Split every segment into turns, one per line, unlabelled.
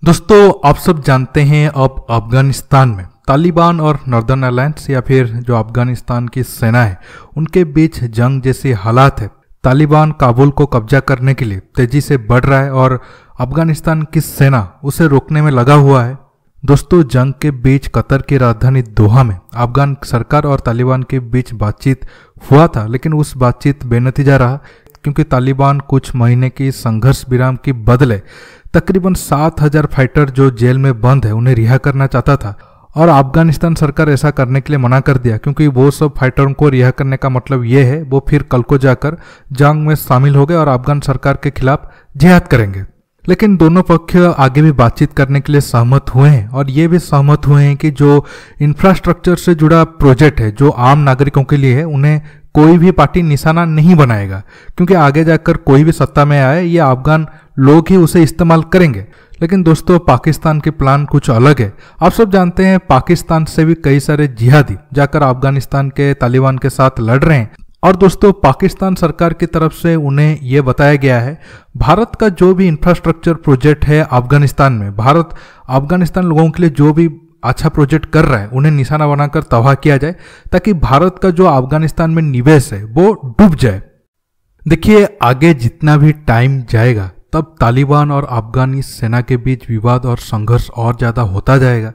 दोस्तों आप सब जानते हैं अब अफगानिस्तान में तालिबान और नॉर्दर्न अलायंस या फिर जो अफगानिस्तान की सेना है उनके बीच जंग जैसी हालात है। तालिबान काबुल को कब्जा करने के लिए तेजी से बढ़ रहा है और अफगानिस्तान की सेना उसे रोकने में लगा हुआ है। दोस्तों जंग के बीच कतर की राजधानी दोहा में अफगान सरकार और तालिबान के बीच बातचीत हुआ था, लेकिन उस बातचीत बेनतीजा रहा क्योंकि तालिबान कुछ महीने की संघर्ष विराम के बदले तकरीबन 7,000 फाइटर जो जेल में बंद है उन्हें रिहा करना चाहता था और अफगानिस्तान सरकार ऐसा करने के लिए मना कर दिया क्योंकि वो सब फाइटरों को रिहा करने का मतलब ये है वो फिर कल को जाकर जंग में शामिल हो गए और अफगान सरकार के खिलाफ जिहाद करेंगे। लेकिन दोनों पक्ष आगे भी बातचीत करने के लिए सहमत हुए हैं और ये भी सहमत हुए हैं कि जो इंफ्रास्ट्रक्चर से जुड़ा प्रोजेक्ट है जो आम नागरिकों के लिए है उन्हें कोई भी पार्टी निशाना नहीं बनाएगा, क्योंकि आगे जाकर कोई भी सत्ता में आए ये अफगान लोग ही उसे इस्तेमाल करेंगे। लेकिन दोस्तों पाकिस्तान के प्लान कुछ अलग है। आप सब जानते हैं पाकिस्तान से भी कई सारे जिहादी जाकर अफगानिस्तान के तालिबान के साथ लड़ रहे हैं और दोस्तों पाकिस्तान सरकार की तरफ से उन्हें यह बताया गया है भारत का जो भी इंफ्रास्ट्रक्चर प्रोजेक्ट है अफगानिस्तान में, भारत अफगानिस्तान लोगों के लिए जो भी अच्छा प्रोजेक्ट कर रहा है उन्हें निशाना बनाकर तबाह किया जाए ताकि भारत का जो अफगानिस्तान में निवेश है वो डूब जाए। देखिए आगे जितना भी टाइम जाएगा तब तालिबान और अफगानी सेना के बीच विवाद और संघर्ष और ज्यादा होता जाएगा।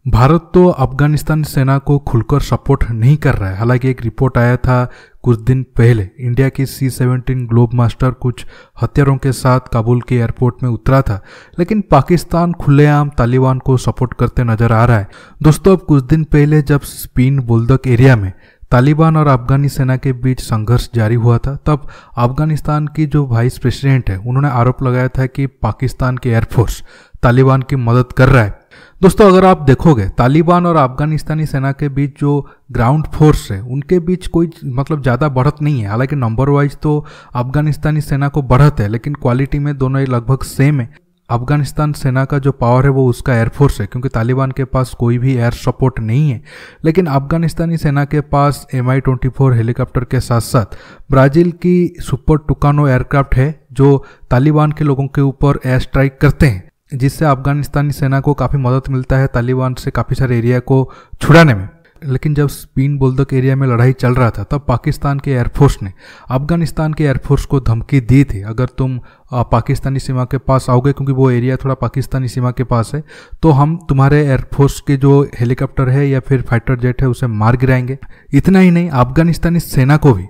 भारत तो अफगानिस्तान सेना को खुलकर सपोर्ट नहीं कर रहा है। हालांकि एक रिपोर्ट आया था कुछ दिन पहले इंडिया की C-17 ग्लोब मास्टर कुछ हथियारों के साथ काबुल के एयरपोर्ट में उतरा था, लेकिन पाकिस्तान खुलेआम तालिबान को सपोर्ट करते नजर आ रहा है। दोस्तों अब कुछ दिन पहले जब स्पिन बुलदक एरिया में तालिबान और अफगानी सेना के बीच संघर्ष जारी हुआ था तब अफगानिस्तान की जो वाइस प्रेसिडेंट है उन्होंने आरोप लगाया था कि पाकिस्तान के एयरफोर्स तालिबान की मदद कर रहा है। दोस्तों अगर आप देखोगे तालिबान और अफगानिस्तानी सेना के बीच जो ग्राउंड फोर्स है उनके बीच कोई ज़्यादा बढ़त नहीं है। हालांकि नंबर वाइज तो अफगानिस्तानी सेना को बढ़त है, लेकिन क्वालिटी में दोनों लगभग सेम है। अफगानिस्तान सेना का जो पावर है वो उसका एयरफोर्स है क्योंकि तालिबान के पास कोई भी एयर सपोर्ट नहीं है, लेकिन अफगानिस्तानी सेना के पास Mi-24 हेलीकॉप्टर के साथ साथ ब्राज़ील की सुपर टुकानो एयरक्राफ्ट है जो तालिबान के लोगों के ऊपर एयर स्ट्राइक करते हैं, जिससे अफगानिस्तानी सेना को काफ़ी मदद मिलता है तालिबान से काफ़ी सारे एरिया को छुड़ाने में। लेकिन जब स्पिन बुलदक एरिया में लड़ाई चल रहा था तब पाकिस्तान के एयरफोर्स ने अफगानिस्तान के एयरफोर्स को धमकी दी थी अगर तुम पाकिस्तानी सीमा के पास आओगे, क्योंकि वो एरिया थोड़ा पाकिस्तानी सीमा के पास है, तो हम तुम्हारे एयरफोर्स के जो हेलीकॉप्टर है या फिर फाइटर जेट है उसे मार गिराएंगे। इतना ही नहीं अफगानिस्तानी सेना को भी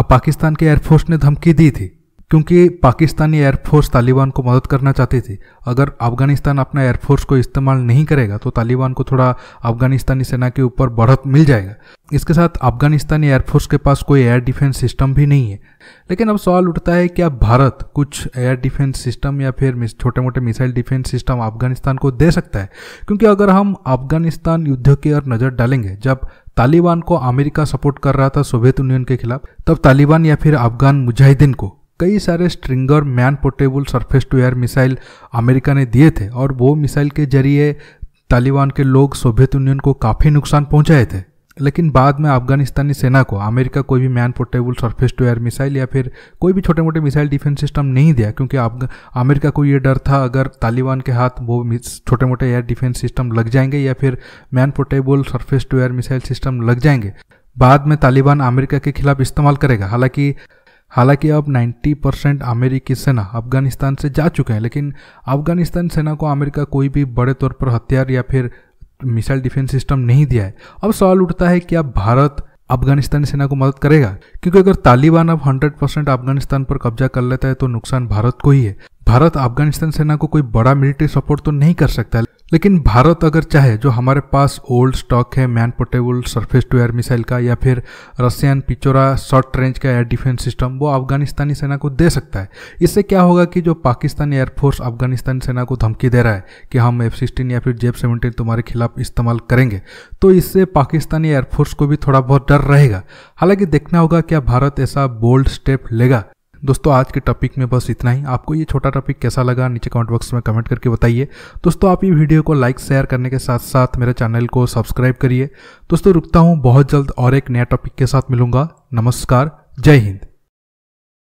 पाकिस्तान के एयरफोर्स ने धमकी दी थी क्योंकि पाकिस्तानी एयरफोर्स तालिबान को मदद करना चाहती थी। अगर अफगानिस्तान अपना एयरफोर्स को इस्तेमाल नहीं करेगा तो तालिबान को थोड़ा अफगानिस्तानी सेना के ऊपर बढ़त मिल जाएगा। इसके साथ अफगानिस्तानी एयरफोर्स के पास कोई एयर डिफेंस सिस्टम भी नहीं है। लेकिन अब सवाल उठता है क्या भारत कुछ एयर डिफेंस सिस्टम या फिर छोटे मोटे मिसाइल डिफेंस सिस्टम अफगानिस्तान को दे सकता है? क्योंकि अगर हम अफगानिस्तान युद्ध की ओर नज़र डालेंगे, जब तालिबान को अमेरिका सपोर्ट कर रहा था सोवियत यूनियन के खिलाफ, तब तालिबान या फिर अफगान मुजाहिदीन को कई सारे stinger man portable surface to air missile America ने दिए थे और वो मिसाइल के जरिए तालिबान के लोग सोवियत यूनियन को काफ़ी नुकसान पहुंचाए थे। लेकिन बाद में अफगानिस्तानी सेना को अमेरिका कोई भी man portable surface to air missile या फिर कोई भी छोटे मोटे मिसाइल डिफेंस सिस्टम नहीं दिया, क्योंकि अमेरिका को ये डर था अगर तालिबान के हाथ वो छोटे मोटे एयर डिफेंस सिस्टम लग जाएंगे या फिर man portable surface to air missile system लग जाएंगे, बाद में तालिबान अमेरिका के खिलाफ इस्तेमाल करेगा। हालांकि अब 90% अमेरिकी सेना अफगानिस्तान से जा चुके हैं, लेकिन अफगानिस्तान सेना को अमेरिका कोई भी बड़े तौर पर हथियार या फिर मिसाइल डिफेंस सिस्टम नहीं दिया है। अब सवाल उठता है क्या भारत अफगानिस्तानी सेना को मदद करेगा? क्योंकि अगर तालिबान अब 100% अफगानिस्तान पर कब्जा कर लेता है तो नुकसान भारत को ही है। भारत अफगानिस्तान सेना को कोई बड़ा मिलिट्री सपोर्ट तो नहीं कर सकता, लेकिन भारत अगर चाहे जो हमारे पास ओल्ड स्टॉक है man portable surface to air missile का या फिर रशियन पिचोरा शॉर्ट रेंज का एयर डिफेंस सिस्टम, वो अफगानिस्तानी सेना को दे सकता है। इससे क्या होगा कि जो पाकिस्तानी एयरफोर्स अफगानिस्तान सेना को धमकी दे रहा है कि हम F-16 या फिर J-17 तुम्हारे खिलाफ इस्तेमाल करेंगे, तो इससे पाकिस्तानी एयरफोर्स को भी थोड़ा बहुत डर रहेगा। हालांकि देखना होगा क्या भारत ऐसा बोल्ड स्टेप लेगा। दोस्तों आज के टॉपिक में बस इतना ही। आपको ये छोटा टॉपिक कैसा लगा नीचे कमेंट बॉक्स में कमेंट करके बताइए। दोस्तों आप ये वीडियो को लाइक शेयर करने के साथ साथ मेरे चैनल को सब्सक्राइब करिए। दोस्तों रुकता हूँ, बहुत जल्द और एक नया टॉपिक के साथ मिलूंगा। नमस्कार, जय हिंद।